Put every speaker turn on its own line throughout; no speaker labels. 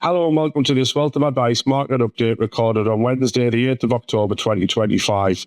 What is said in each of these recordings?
Hello and welcome to this Wealth of Advice market update recorded on Wednesday, the 8th of October 2025.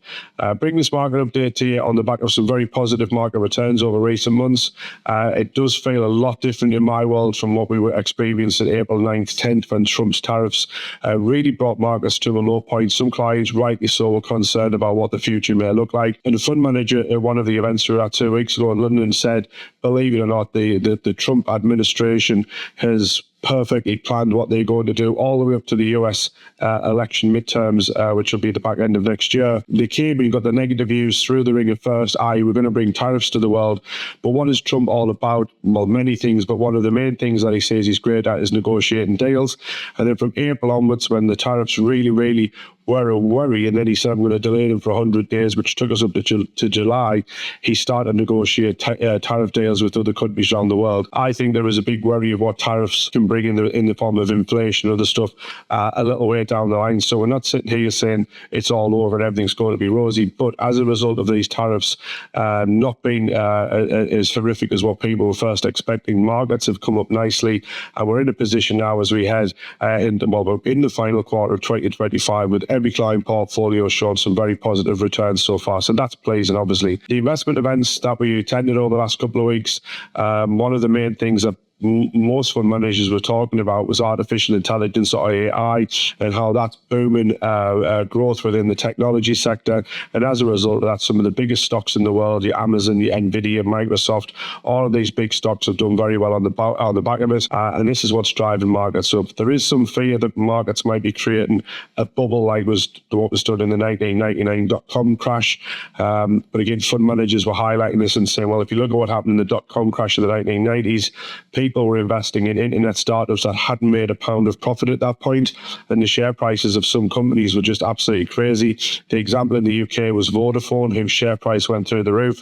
Bring this market update to you on the back of some very positive market returns over recent months. It does feel a lot different in my world from what we were experiencing April 9th, 10th when Trump's tariffs really brought markets to a low point. Some clients, rightly so, were concerned about what the future may look like. And the fund manager at one of the events we were at 2 weeks ago in London said, believe it or not, the Trump administration has perfectly planned what they're going to do all the way up to the US election midterms, which will be the back end of next year. They came and got the negative views through the ring at first, we're going to bring tariffs to the world. But what is Trump all about? Well, many things, but one of the main things that he says he's great at is negotiating deals. And then from April onwards, when the tariffs really were a worry, and then he said, I'm going to delay them for 100 days, which took us up to July, he started to negotiate tariff deals with other countries around the world. I think there is a big worry of what tariffs can bring in the form of inflation and other stuff a little way down the line. So we're not sitting here saying it's all over and everything's going to be rosy, but as a result of these tariffs not being as horrific as what people were first expecting, markets have come up nicely, and we're in a position now as we head in the final quarter of 2025 with every client portfolio showing some very positive returns so far. So that's pleasing, obviously. The investment events that we attended over the last couple of weeks, one of the main things that most fund managers were talking about was artificial intelligence, or AI, and how that's booming growth within the technology sector. And as a result of that, some of the biggest stocks in the world, your Amazon, your Nvidia, Microsoft, all of these big stocks have done very well on the back of it. And this is what's driving markets up. There is some fear that markets might be creating a bubble like what was done in the 1999 dot-com crash. But again, fund managers were highlighting this and saying, well, if you look at what happened in the dot-com crash of the 1990s, people were investing in internet startups that hadn't made a pound of profit at that point, and the share prices of some companies were just absolutely crazy. The example in the UK was Vodafone, whose share price went through the roof.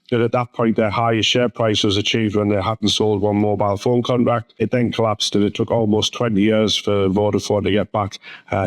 And at that point, their highest share price was achieved when they hadn't sold one mobile phone contract. It then collapsed, and it took almost 20 years for Vodafone to get back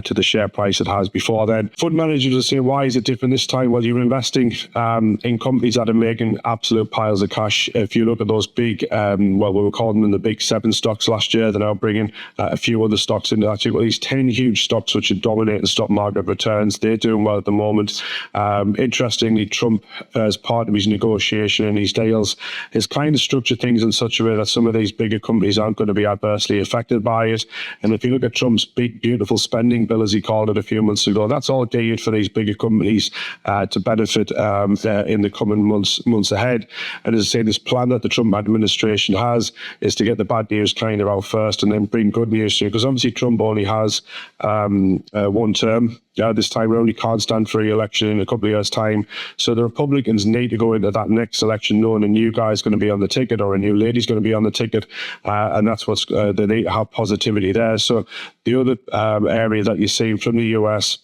to the share price it has before then. Fund managers are saying, why is it different this time? Well, you're investing in companies that are making absolute piles of cash. If you look at those big, we were calling them the big 7 stocks last year. They're now bringing a few other stocks into that. You've got these 10 huge stocks which are dominating stock market returns. They're doing well at the moment. Interestingly, Trump, as part of his negotiation in these deals, is kind of structured things in such a way that some of these bigger companies aren't going to be adversely affected by it. And if you look at Trump's big, beautiful spending bill, as he called it a few months ago, that's all geared for these bigger companies to benefit in the coming months ahead. And as I say, this plan that the Trump administration has is to get the bad news kind of out first and then bring good news to you. Because obviously Trump only has one term. This time around, he can't stand for re-election in a couple of years' time. So the Republicans need to go into that next election knowing a new guy's going to be on the ticket or a new lady's going to be on the ticket. And that's what's they need to have positivity there. So the other area that you see from the US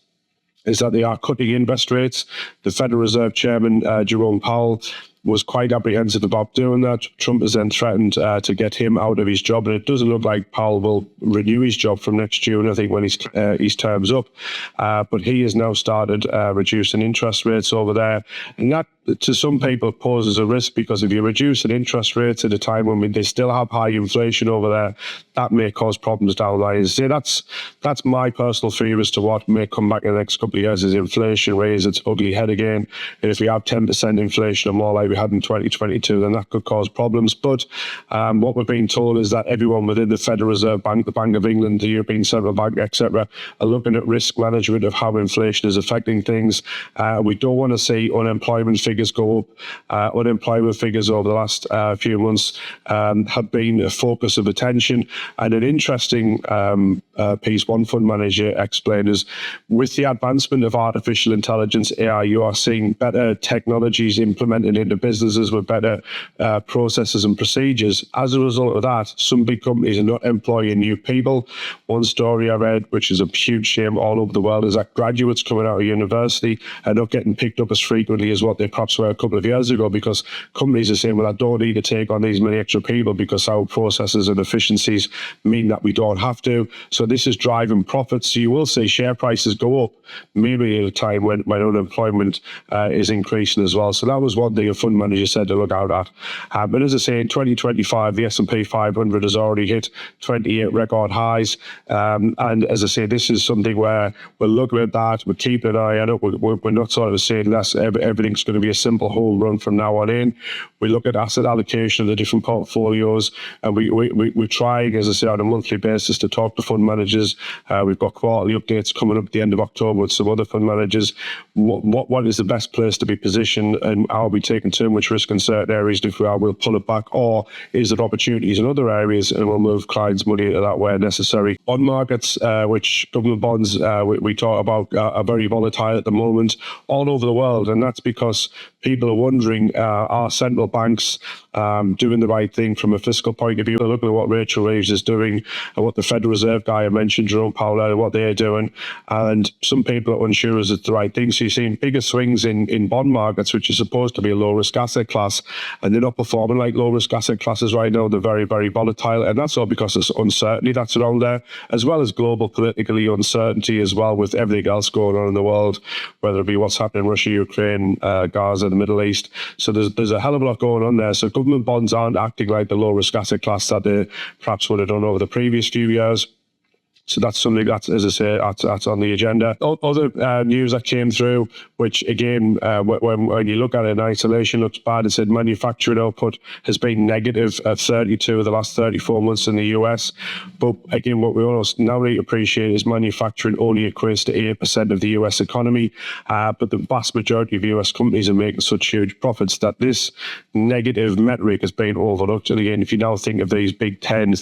is that they are cutting interest rates. The Federal Reserve Chairman, Jerome Powell, was quite apprehensive about doing that. Trump has then threatened to get him out of his job, and it doesn't look like Powell will renew his job from next June, I think, when his term's up. But he has now started reducing interest rates over there, and that, to some people, poses a risk, because if you reduce an interest rates at a time when they still have high inflation over there, that may cause problems down the line. So that's my personal fear as to what may come back in the next couple of years, is inflation raise its ugly head again. And if we have 10% inflation or more like we had in 2022, then that could cause problems. But what we're being told is that everyone within the Federal Reserve Bank, the Bank of England, the European Central Bank, etc., are looking at risk management of how inflation is affecting things. We don't want to see unemployment figures go up. Unemployment figures over the last few months have been a focus of attention. And an interesting piece one fund manager explained is, with the advancement of artificial intelligence, AI, you are seeing better technologies implemented into businesses with better processes and procedures. As a result of that, some big companies are not employing new people. One story I read, which is a huge shame all over the world, is that graduates coming out of university are not getting picked up as frequently as what they probably perhaps were a couple of years ago, because companies are saying, well, I don't need to take on these many extra people because our processes and efficiencies mean that we don't have to. So this is driving profits. So you will see share prices go up, maybe at a time when unemployment is increasing as well. So that was one thing a fund manager said to look out at. But as I say, in 2025, the S&P 500 has already hit 28 record highs. And as I say, this is something where we're looking at that, we're keeping an eye on it. We're not sort of saying everything's going to be a simple home run from now on in. We look at asset allocation of the different portfolios, and we're trying, as I say, on a monthly basis to talk to fund managers. We've got quarterly updates coming up at the end of October with some other fund managers. What is the best place to be positioned, and are we taking too much risk in certain areas? If we are, we'll pull it back, or is there opportunities in other areas and we'll move clients' money into that where necessary. Bond markets, which government bonds we talk about, are very volatile at the moment all over the world, and that's because people are wondering, are central banks doing the right thing from a fiscal point of view? They're looking at what Rachel Reeves is doing and what the Federal Reserve guy I mentioned, Jerome Powell, what they're doing, and some people are unsure is it the right thing. So you're seeing bigger swings in bond markets, which is supposed to be a low-risk asset class, and they're not performing like low-risk asset classes right now. They're very, very volatile, and that's all because of uncertainty that's around there, as well as global politically uncertainty as well, with everything else going on in the world, whether it be what's happening in Russia, Ukraine, Gaza, the Middle East. So there's a hell of a lot going on there. So government bonds aren't acting like the low-risk asset class that they perhaps would have done over the previous few years. So that's something that's, as I say, that's on the agenda. Other news that came through, which again, when you look at it in isolation, looks bad. It said manufacturing output has been negative at 32 of the last 34 months in the US. But again, what we almost now need to appreciate is manufacturing only equates to 8% of the US economy. But the vast majority of US companies are making such huge profits that this negative metric has been overlooked. And again, if you now think of these big 10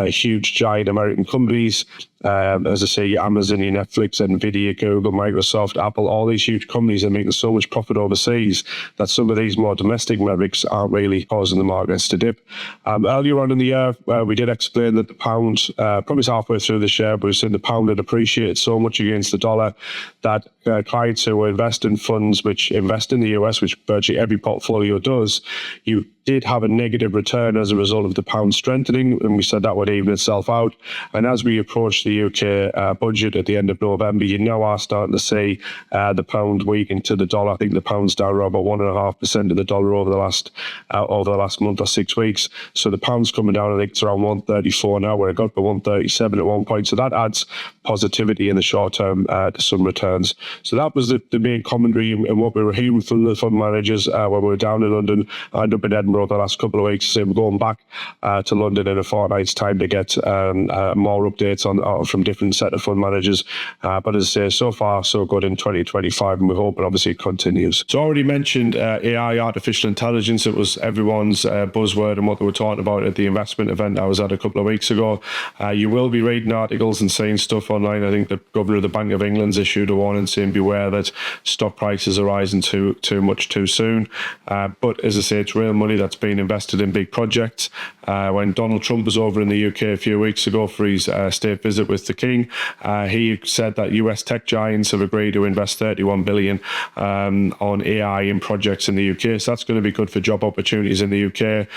huge giant American companies, as I say, your Amazon, your Netflix, Nvidia, Google, Microsoft, Apple, all these huge companies are making so much profit overseas that some of these more domestic metrics aren't really causing the markets to dip. Earlier on in the year, we did explain that the pound, probably halfway through this year, but we said the pound had appreciated so much against the dollar that clients who invest in funds which invest in the US, which virtually every portfolio does, you did have a negative return as a result of the pound strengthening, and we said that would even itself out. And as we approach the UK budget at the end of November, you now are starting to see the pound weaken to the dollar. I think the pound's down around about 1.5% of the dollar over the last month or 6 weeks. So the pound's coming down. I think it's around 134 now, where it got to 137 at one point. So that adds positivity in the short term to some returns. So that was the main commentary and what we were hearing from the fund managers when we were down in London and up in Edinburgh the last couple of weeks. So we're going back to London in a fortnight's time to get more updates on from different set of fund managers. But as I say, so far so good in 2025, and we hope it obviously continues. So I already mentioned AI, artificial intelligence. It was everyone's buzzword and what they were talking about at the investment event I was at a couple of weeks ago. You will be reading articles and seeing stuff online. I think the Governor of the Bank of England's issued a warning saying beware that stock prices are rising too much too soon. But as I say, it's real money that's being invested in big projects. When Donald Trump was over in the UK a few weeks ago for his state visit with the King, he said that US tech giants have agreed to invest 31 billion on AI in projects in the UK. So that's going to be good for job opportunities in the UK.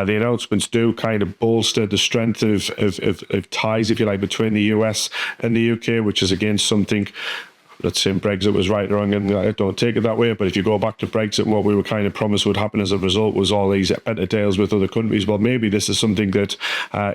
The announcements do kind of bolster the strength of ties, if you like, between the US and the UK, which is again something. Let's say Brexit was right or wrong, and I don't take it that way. But if you go back to Brexit, what we were kind of promised would happen as a result was all these better deals with other countries. Well, maybe this is something that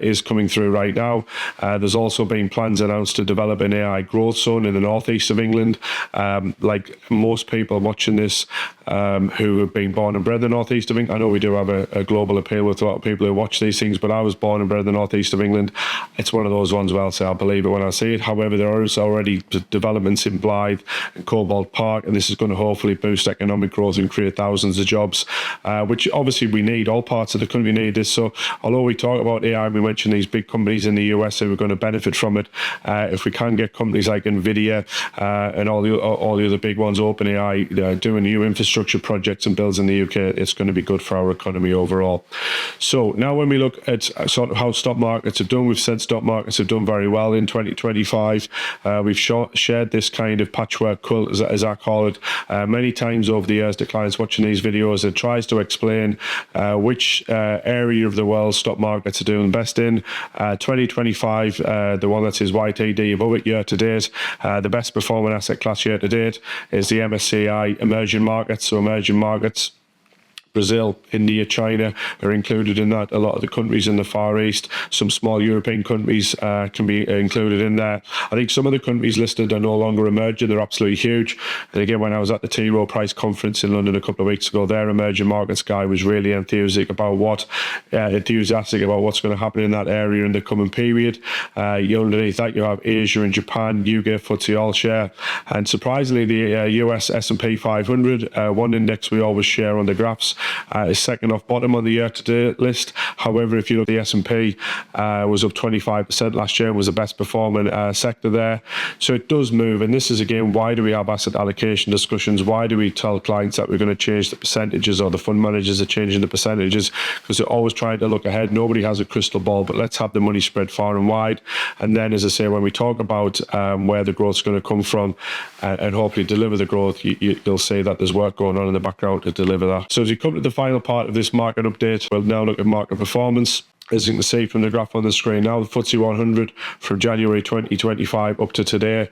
is coming through right now. There's also been plans announced to develop an AI growth zone in the northeast of England. Like most people watching this who have been born and bred in the northeast of England, I know we do have a global appeal with a lot of people who watch these things, but I was born and bred in the northeast of England. It's one of those ones where I'll say I'll believe it when I see it. However, there are already developments in Blythe and Cobalt Park, and this is going to hopefully boost economic growth and create thousands of jobs, which obviously we need. All parts of the country need this. So although we talk about AI, we mention these big companies in the US who are going to benefit from it. If we can get companies like Nvidia and all the other big ones, OpenAI, doing new infrastructure projects and builds in the UK, it's going to be good for our economy overall. So now when we look at sort of how stock markets have done, we've said stock markets have done very well in 2025. We've shared this kind of negative patchwork quilt, as I call it. Many times over the years, the clients watching these videos, it tries to explain which area of the world stock markets are doing best in. 2025, the one that says YTD above it year to date, the best performing asset class year to date is the MSCI emerging markets. So emerging markets, Brazil, India, China are included in that. A lot of the countries in the Far East, some small European countries can be included in there. I think some of the countries listed are no longer emerging. They're absolutely huge. And again, when I was at the T. Rowe Price conference in London a couple of weeks ago, their emerging markets guy was really enthusiastic about what's going to happen in that area in the coming period. Underneath that, you have Asia and Japan, UK, FTSE All Share. And surprisingly, the US S&P 500, one index we always share on the graphs, is second off bottom on the year-to-date list. However, if you look at the S&P, was up 25% last year and was the best performing sector there. So it does move. And this is, again, why do we have asset allocation discussions? Why do we tell clients that we're going to change the percentages, or the fund managers are changing the percentages? Because they're always trying to look ahead. Nobody has a crystal ball, but let's have the money spread far and wide. And then, as I say, when we talk about where the growth is going to come from and hopefully deliver the growth, you'll see that there's work going on in the background to deliver that. So as we come to the final part of this market update, we'll now look at market performance. As you can see from the graph on the screen now, the FTSE 100 from January 2025 up to today is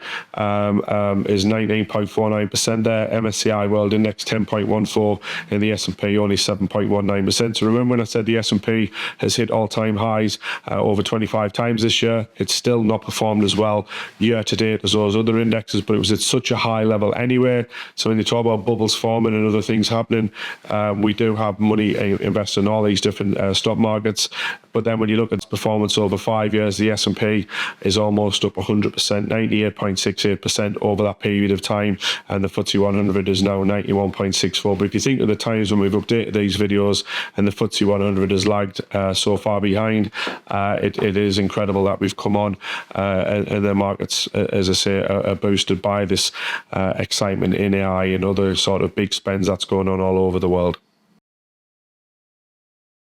19.49% there. MSCI World Index 10.14, and the S&P only 7.19%. So remember when I said the S&P has hit all-time highs over 25 times this year? It's still not performed as well year to date as those other indexes, but it was at such a high level anyway. So when you talk about bubbles forming and other things happening, we do have money invested in all these different stock markets. But then when you look at performance over 5 years, the S&P is almost up 100%, 98.68% over that period of time. And the FTSE 100 is now 91.64. But if you think of the times when we've updated these videos and the FTSE 100 has lagged so far behind, it is incredible that we've come on and the markets, as I say, are boosted by this excitement in AI and other sort of big spends that's going on all over the world.